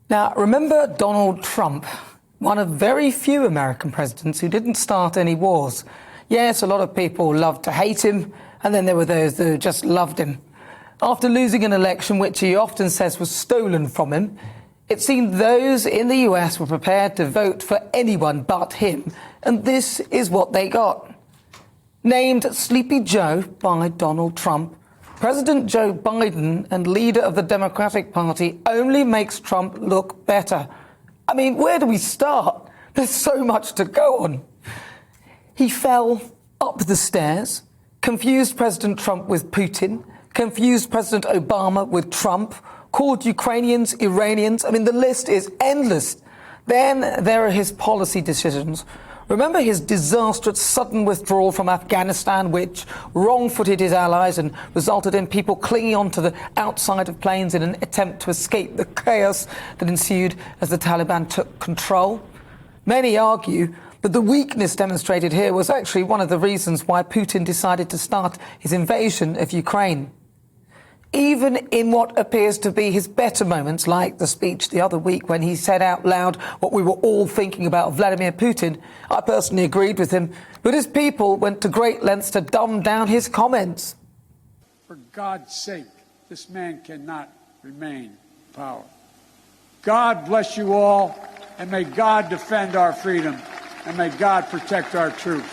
Now, remember Donald Trump, one of very few American presidents who didn't start any wars. Yes, a lot of people loved to hate him, and then there were those who just loved him. After losing an election which he often says was stolen from him, it seemed those in the US were prepared to vote for anyone but him, and this is what they got. Named Sleepy Joe by Donald Trump, President Joe Biden and leader of the Democratic Party only makes Trump look better. I mean, where do we start? There's so much to go on. He fell up the stairs, confused President Trump with Putin, confused President Obama with Trump, called Ukrainians Iranians. I mean, the list is endless. Then there are his policy decisions. Remember his disastrous sudden withdrawal from Afghanistan, which wrong-footed his allies and resulted in people clinging onto the outside of planes in an attempt to escape the chaos that ensued as the Taliban took control? Many argue that the weakness demonstrated here was actually one of the reasons why Putin decided to start his invasion of Ukraine. Even in what appears to be his better moments, like the speech the other week when he said out loud what we were all thinking about Vladimir Putin, I personally agreed with him, but his people went to great lengths to dumb down his comments. For God's sake, this man cannot remain in power. God bless you all, and may God defend our freedom, and may God protect our troops.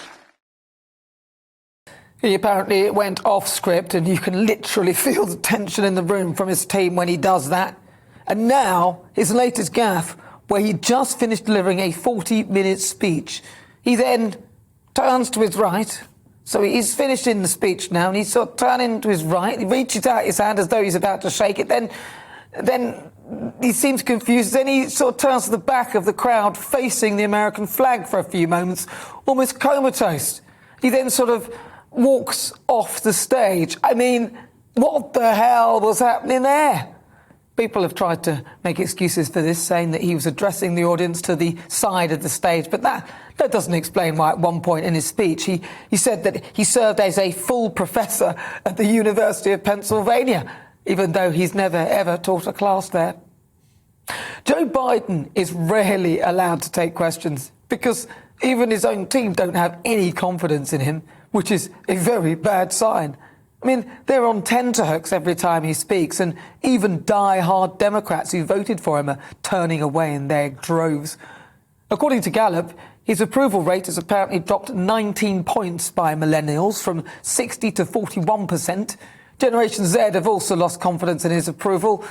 He apparently went off script, and you can literally feel the tension in the room from his team when he does that. And now, his latest gaffe, where he just finished delivering a 40-minute speech. He then turns to his right. So he's finished in the speech now, and he's sort of turning to his right. He reaches out his hand as though he's about to shake it. Then he seems confused. Then he sort of turns to the back of the crowd, facing the American flag for a few moments, almost comatose. He then sort of walks off the stage. I mean, what the hell was happening there? People have tried to make excuses for this, saying that he was addressing the audience to the side of the stage, but that doesn't explain why at one point in his speech he said that he served as a full professor at the University of Pennsylvania, even though he's never ever taught a class there. Joe Biden is rarely allowed to take questions because even his own team don't have any confidence in him, which is a very bad sign. I mean, they're on tenterhooks every time he speaks, and even die-hard Democrats who voted for him are turning away in their droves. According to Gallup, his approval rate has apparently dropped 19 points by millennials, from 60 to 41%. Generation Z have also lost confidence in his approval,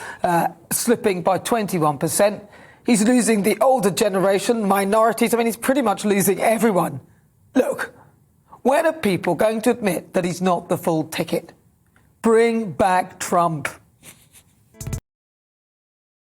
slipping by 21%. He's losing the older generation, minorities. I mean, he's pretty much losing everyone. Look, when are people going to admit that he's not the full ticket? Bring back Trump.